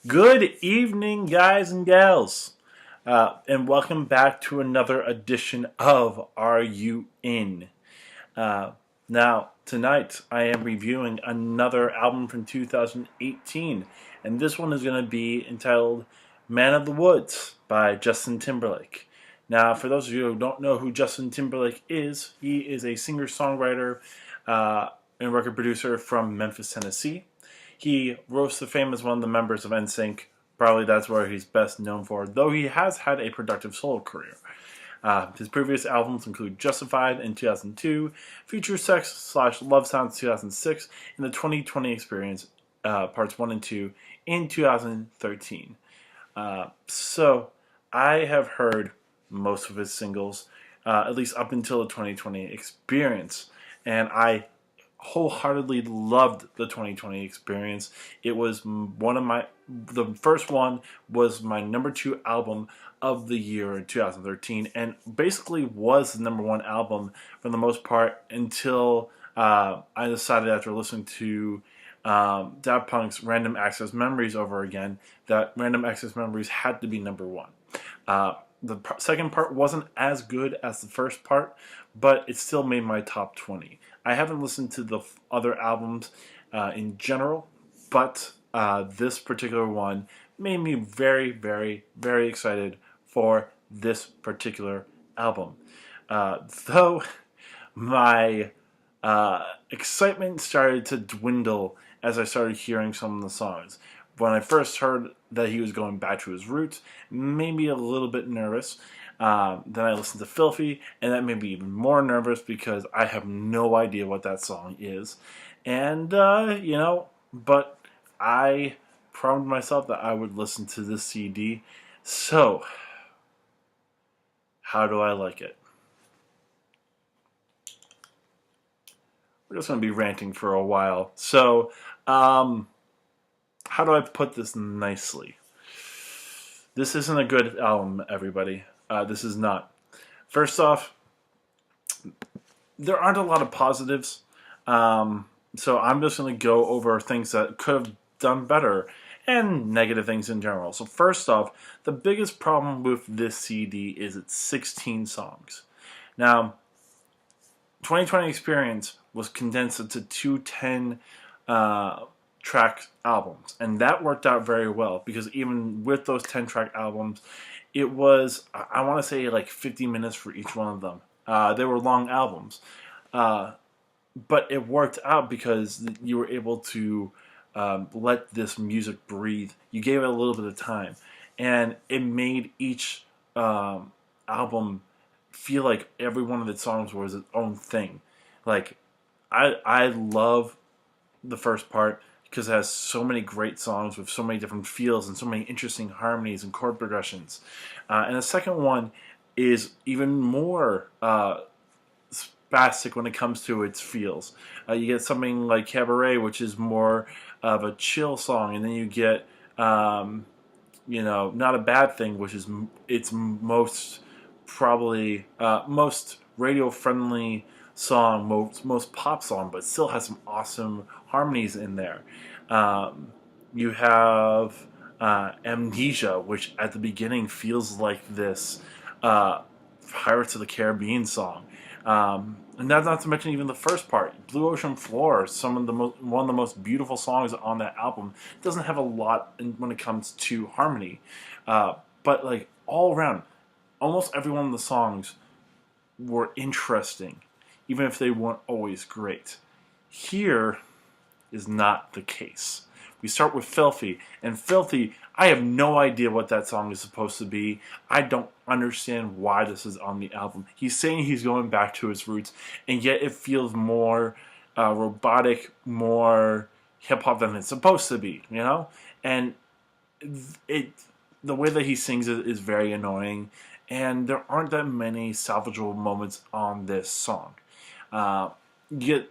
Good evening, guys and gals, and welcome back to another edition of Are You In? Uh, Tonight I am reviewing another album from 2018, and this one is going to be entitled Man of the Woods by Justin Timberlake. Now, for those of you who don't know who Justin Timberlake is, he is a singer songwriter and record producer from Memphis, Tennessee. He rose to fame as one of the members of NSYNC. Probably that's where he's best known for, though he has had a productive solo career. His previous albums include Justified in 2002, Future Sex/Love Sounds 2006, and the 2020 Experience Parts 1 and 2 in 2013. So I have heard most of his singles, at least up until the 2020 Experience, and I wholeheartedly loved the 2020 Experience. It was the first one was my number 2 album of the year in 2013, and basically was the number 1 album for the most part until I decided after listening to Daft Punk's Random Access Memories over again that Random Access Memories had to be number 1. The second part wasn't as good as the first part, but it still made my top 20. I haven't listened to the other albums in general, but this particular one made me very, very, very excited for this particular album. Though my excitement started to dwindle as I started hearing some of the songs. When I first heard that he was going back to his roots, made me a little bit nervous. Then I listened to Filthy, and that made me even more nervous because I have no idea what that song is. And, but I promised myself that I would listen to this CD. So, how do I like it? We're just going to be ranting for a while. So, how do I put this nicely? This isn't a good album, everybody. This is not. First off, there aren't a lot of positives. So I'm just going to go over things that could have done better and negative things in general. So first off, the biggest problem with this CD is it's 16 songs. Now, 2020 Experience was condensed into two 10-track albums, and that worked out very well because even with those 10-track albums, it was, I want to say, like 50 minutes for each one of them. They were long albums, but it worked out because you were able to let this music breathe. You gave it a little bit of time, and it made each album feel like every one of its songs was its own thing. Like, I love the first part because it has so many great songs with so many different feels and so many interesting harmonies and chord progressions. And the second one is even more spastic when it comes to its feels. You get something like Cabaret, which is more of a chill song, and then you get, Not a Bad Thing, which is its most radio-friendly song, most pop song, but still has some awesome harmonies in there. You have Amnesia, which at the beginning feels like this Pirates of the Caribbean song. And that's not to mention even the first part. Blue Ocean Floor, one of the most beautiful songs on that album. It doesn't have a lot when it comes to harmony. But like all around, almost every one of the songs were interesting, even if they weren't always great. Here is not the case. We start with Filthy, and Filthy, I have no idea what that song is supposed to be. I don't understand why this is on the album. He's saying he's going back to his roots, and yet it feels more robotic, more hip-hop than it's supposed to be, you know? And the way that he sings it is very annoying, and there aren't that many salvageable moments on this song. You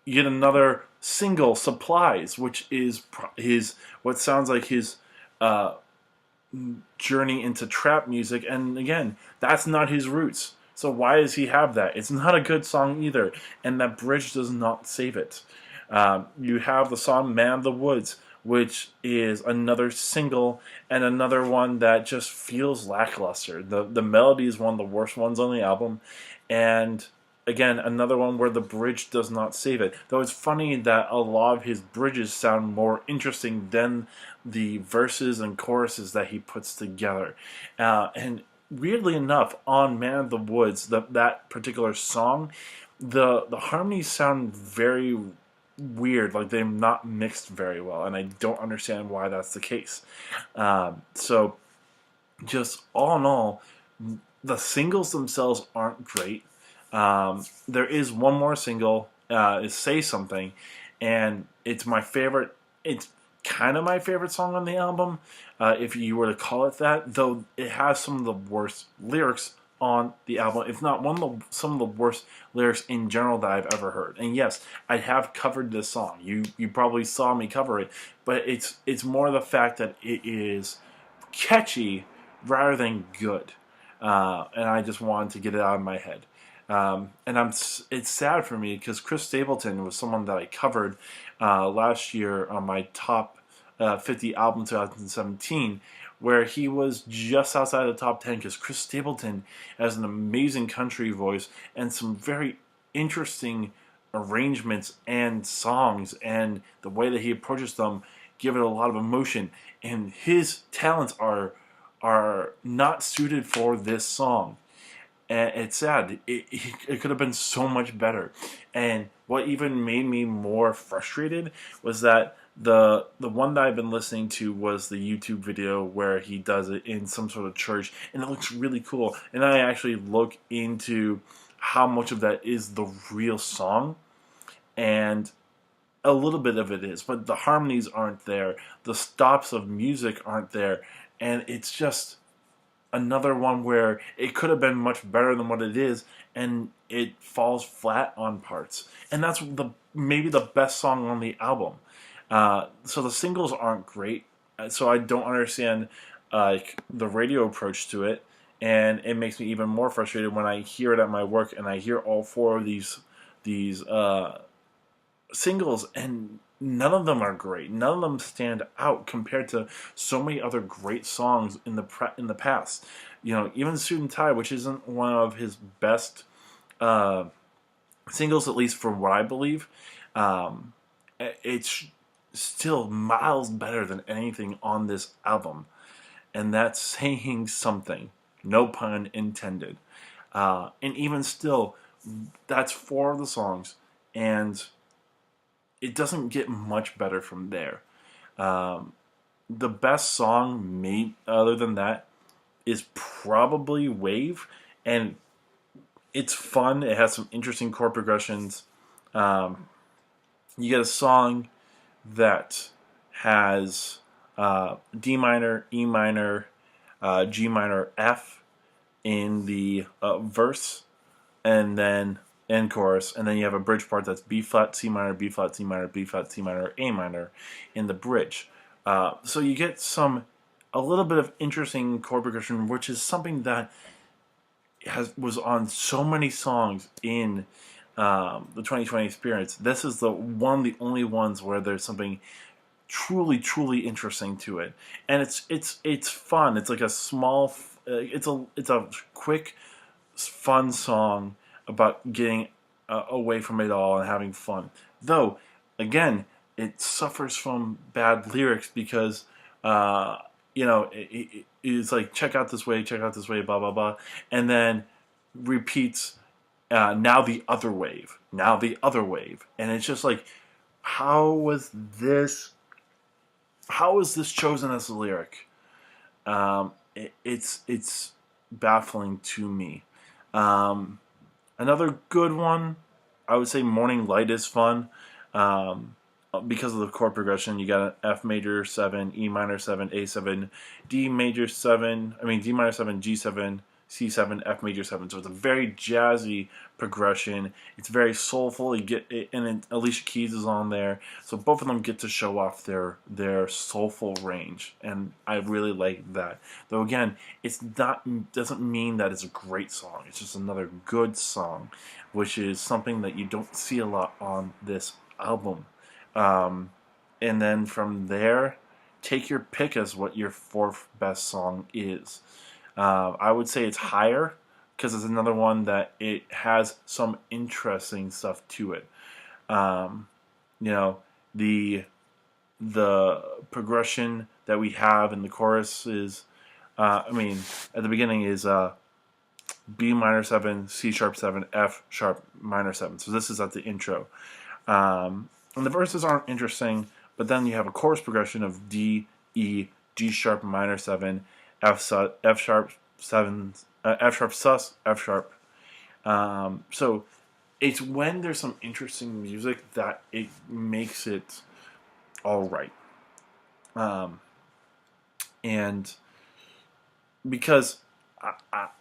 get another single, Supplies, which is what sounds like his journey into trap music, and again, that's not his roots. So why does he have that? It's not a good song either, and that bridge does not save it. You have the song Man of the Woods, which is another single and another one that just feels lackluster. The melody is one of the worst ones on the album, and again, another one where the bridge does not save it. Though it's funny that a lot of his bridges sound more interesting than the verses and choruses that he puts together. And weirdly enough, on Man of the Woods, that particular song, the harmonies sound very weird, like they're not mixed very well, and I don't understand why that's the case. So, just all in all, the singles themselves aren't great. There is one more single, is "Say Something," and it's my favorite. It's kind of my favorite song on the album, if you were to call it that. Though it has some of the worst lyrics on the album, if not some of the worst lyrics in general that I've ever heard. And yes, I have covered this song. You probably saw me cover it, but it's more the fact that it is catchy rather than good. And I just wanted to get it out of my head. And it's sad for me because Chris Stapleton was someone that I covered last year on my top 50 album 2017, where he was just outside the top 10 because Chris Stapleton has an amazing country voice and some very interesting arrangements and songs, and the way that he approaches them give it a lot of emotion, and his talents are not suited for this song. And it's sad. It could have been so much better. And what even made me more frustrated was that the one that I've been listening to was the YouTube video where he does it in some sort of church, and it looks really cool. And I actually look into how much of that is the real song, and a little bit of it is, but the harmonies aren't there. The stops of music aren't there, and it's just another one where it could have been much better than what it is, and it falls flat on parts. And that's maybe the best song on the album. So the singles aren't great. So I don't understand the radio approach to it, and it makes me even more frustrated when I hear it at my work and I hear all four of these singles, and none of them are great. None of them stand out compared to so many other great songs in the past. Even "Suit and Tie," which isn't one of his best singles, at least for what I believe, it's still miles better than anything on this album, and that's saying something. No pun intended. And even still, that's four of the songs, and it doesn't get much better from there. The best song, other than that, is probably "Wave," and it's fun. It has some interesting chord progressions. You get a song that has D minor, E minor, G minor, F in the verse, and then end chorus, and then you have a bridge part that's B flat, C minor, B flat, C minor, B flat, C minor, A minor in the bridge. So you get a little bit of interesting chord progression, which is something that was on so many songs in the 2020 experience. This is the only ones where there's something truly, truly interesting to it, and it's fun. It's like a small, it's a quick, fun song about getting away from it all and having fun. Though, again, it suffers from bad lyrics because it's like check out this way, blah blah blah, and then repeats now the other wave, and it's just like, how was this chosen as a lyric? It's baffling to me. Another good one, I would say "Morning Light" is fun. Because of the chord progression. You got an F major 7, E minor 7, A7, D major 7, D minor 7, G7, C7, F major 7. So it's a very jazzy progression. It's very soulful. And Alicia Keys is on there. So both of them get to show off their soulful range, and I really like that. Though again, doesn't mean that it's a great song. It's just another good song, which is something that you don't see a lot on this album. and then from there, take your pick as what your fourth best song is. I would say it's Higher because it's another one that it has some interesting stuff to it. Um, you know, the the progression that we have in the chorus is, at the beginning is B minor 7, C sharp 7, F sharp minor 7. So this is at the intro. And the verses aren't interesting, but then you have a chorus progression of D, E, G sharp minor 7, F sharp 7, F sharp sus, F sharp. So it's when there's some interesting music that it makes it all right. And because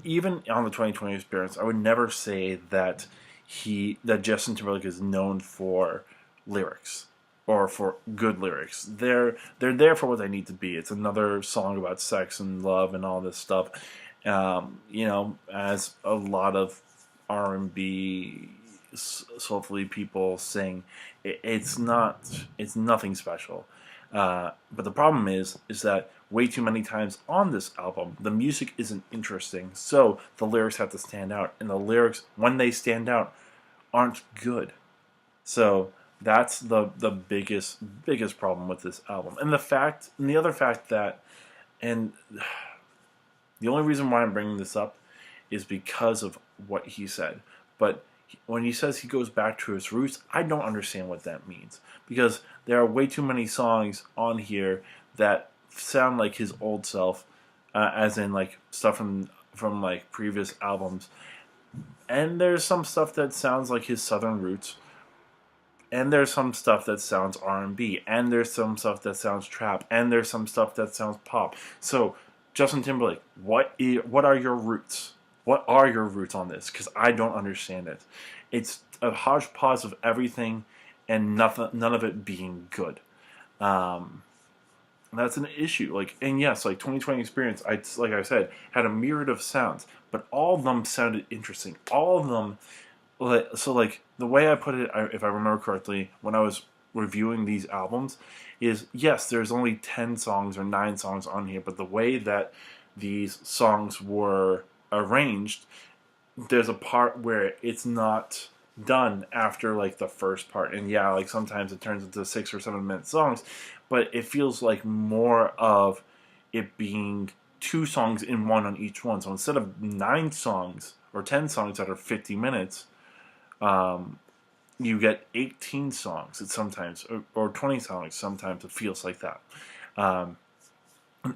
even on the 2020 experience, I would never say that Justin Timberlake is known for lyrics or for good lyrics. They're there for what they need to be. It's another song about sex and love and all this stuff. As a lot of R&B soulfully people sing, it's nothing special. But the problem is that way too many times on this album, the music isn't interesting, so the lyrics have to stand out, and the lyrics, when they stand out, aren't good. So that's the biggest problem with this album, and the other fact that, and the only reason why I'm bringing this up is because of what he said. But when he says he goes back to his roots, I don't understand what that means. Because there are way too many songs on here that sound like his old self, as in like stuff from like previous albums. And there's some stuff that sounds like his southern roots. And there's some stuff that sounds R&B. And there's some stuff that sounds trap. And there's some stuff that sounds pop. So, Justin Timberlake, what are your roots? What are your roots on this? Because I don't understand it. It's a hodgepodge of everything, and none of it being good. That's an issue. And yes, 2020 experience. Like I said, had a myriad of sounds, but all of them sounded interesting. All of them. So the way I put it, if I remember correctly, when I was reviewing these albums, is yes, there's only 10 songs or 9 songs on here, but the way that these songs were arranged, there's a part where it's not done after the first part, and yeah, sometimes it turns into 6 or 7 minute songs, but it feels like more of it being 2 songs in one on each one. So instead of 9 songs or 10 songs that are 50 minutes, you get 18 songs. It's sometimes or 20 songs. Sometimes it feels like that, and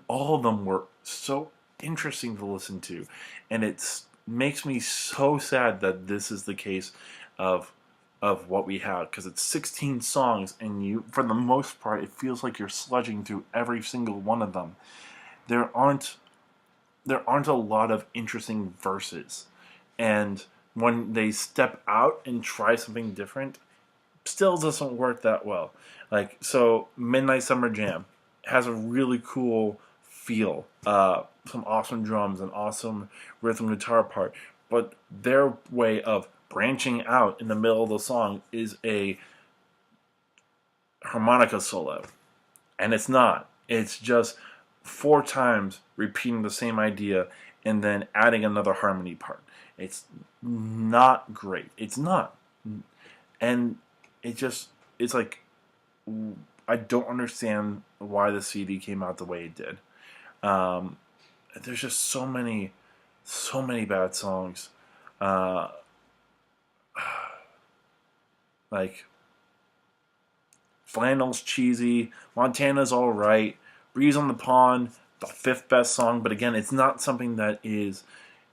all of them were so interesting to listen to, and it makes me so sad that this is the case of what we have, because it's 16 songs, and you, for the most part, it feels like you're sludging through every single one of them. There aren't a lot of interesting verses, and when they step out and try something different, still doesn't work that well. So Midnight Summer Jam has a really cool feel, some awesome drums, and awesome rhythm guitar part, but their way of branching out in the middle of the song is a harmonica solo, and it's just 4 times repeating the same idea and then adding another harmony part. It's not great. It's not. And it's like, I don't understand why the CD came out the way it did. There's just so many bad songs. Flannel's cheesy, Montana's alright, Breeze on the Pond, the 5th best song, but again, it's not something that is,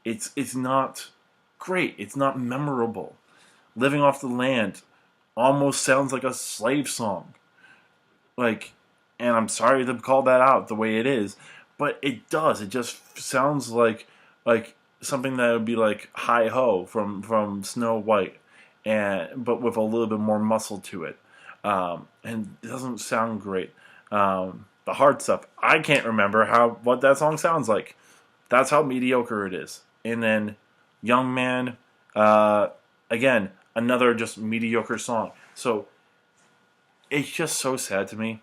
it's not great, it's not memorable. Living Off the Land almost sounds like a slave song. And I'm sorry to call that out the way it is, but it does. It just sounds like something that would be like Hi Ho from Snow White, but with a little bit more muscle to it. And it doesn't sound great. The hard stuff, I can't remember what that song sounds like. That's how mediocre it is. And then Young Man, again, another just mediocre song. So it's just so sad to me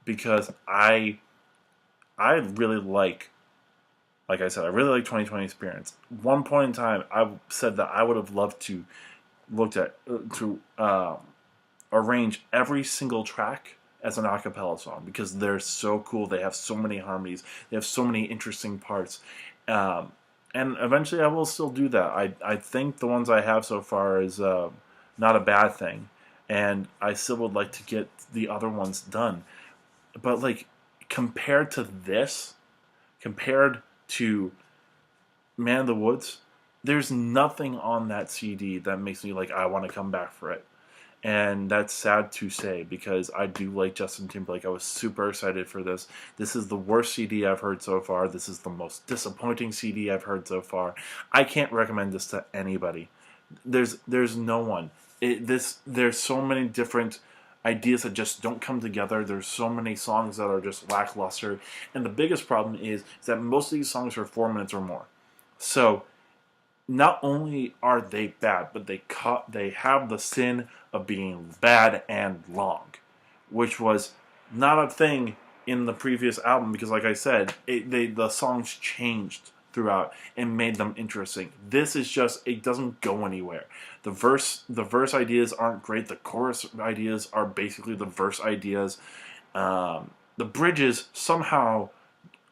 because I really like I said, I really like 2020 Experience. One point in time, I said that I would have loved to looked at to arrange every single track as an a cappella song because they're so cool. They have so many harmonies. They have so many interesting parts. Um, and eventually, I will still do that. I think the ones I have so far is not a bad thing, and I still would like to get the other ones done. But like compared to this, compared to Man of the Woods, there's nothing on that CD that makes me like I want to come back for it. And that's sad to say because I do like Justin Timberlake. I was super excited for this. This is the worst CD I've heard so far. This is the most disappointing CD I've heard so far. I can't recommend this to anybody. There's no one. There's so many different ideas that just don't come together. There's so many songs that are just lackluster. And the biggest problem is that most of these songs are 4 minutes or more. So not only are they bad, but they have the sin of being bad and long, which was not a thing in the previous album because, like I said, the songs changed throughout and made them interesting. This is just it doesn't go anywhere. The verse ideas aren't great. The chorus ideas are basically the verse ideas. The bridges somehow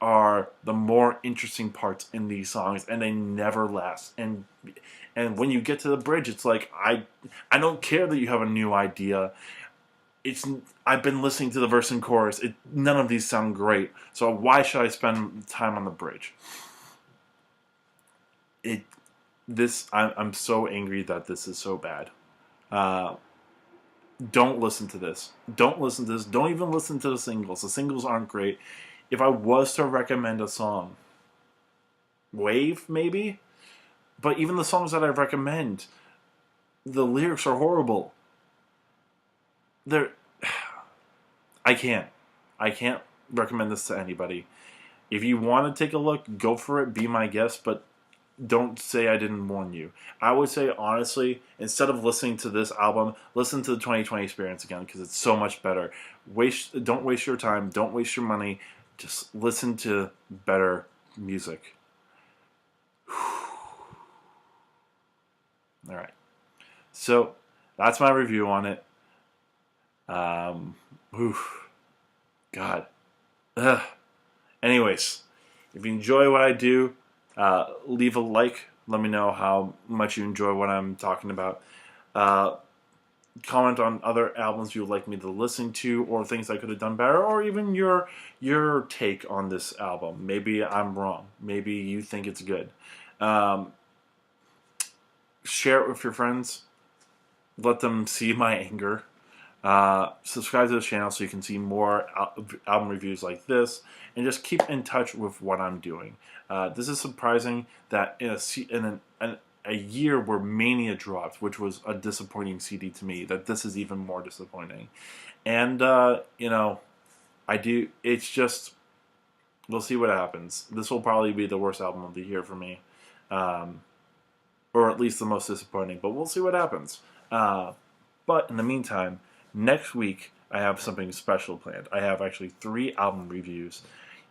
are the more interesting parts in these songs, and they never last. And when you get to the bridge, it's like I don't care that you have a new idea. It's I've been listening to the verse and chorus. None of these sound great, so why should I spend time on the bridge? I'm so angry that this is so bad. Uh, don't listen to this. Don't listen to this. Don't even listen to the singles. The singles aren't great. If I was to recommend a song, Wave maybe, but even the songs that I recommend, the lyrics are horrible. They're I can't. I can't recommend this to anybody. If you want to take a look, go for it. Be my guest, but don't say I didn't warn you. I would say honestly, instead of listening to this album, listen to the 2020 Experience again because it's so much better. Don't waste your time. Don't waste your money. Just listen to better music. All right. So that's my review on it. God. Ugh. Anyways, if you enjoy what I do, leave a like. Let me know how much you enjoy what I'm talking about. Comment on other albums you would like me to listen to, or things I could have done better, or even your take on this album. Maybe I'm wrong. Maybe you think it's good. Share it with your friends. Let them see my anger. Subscribe to the channel so you can see more album reviews like this, and just keep in touch with what I'm doing. This is surprising that in a year where Mania dropped, which was a disappointing CD to me, that this is even more disappointing. And I do. It's just we'll see what happens. This will probably be the worst album of the year for me, or at least the most disappointing. But we'll see what happens. But in the meantime, next week, I have something special planned. I have actually 3 album reviews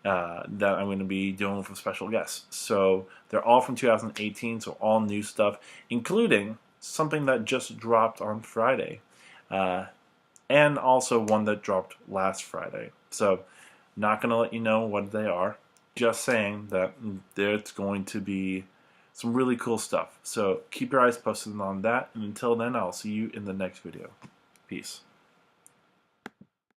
that I'm going to be doing with special guests. So they're all from 2018, so all new stuff, including something that just dropped on Friday, and also one that dropped last Friday. So not going to let you know what they are, just saying that there's going to be some really cool stuff. So keep your eyes posted on that, and until then, I'll see you in the next video. Peace.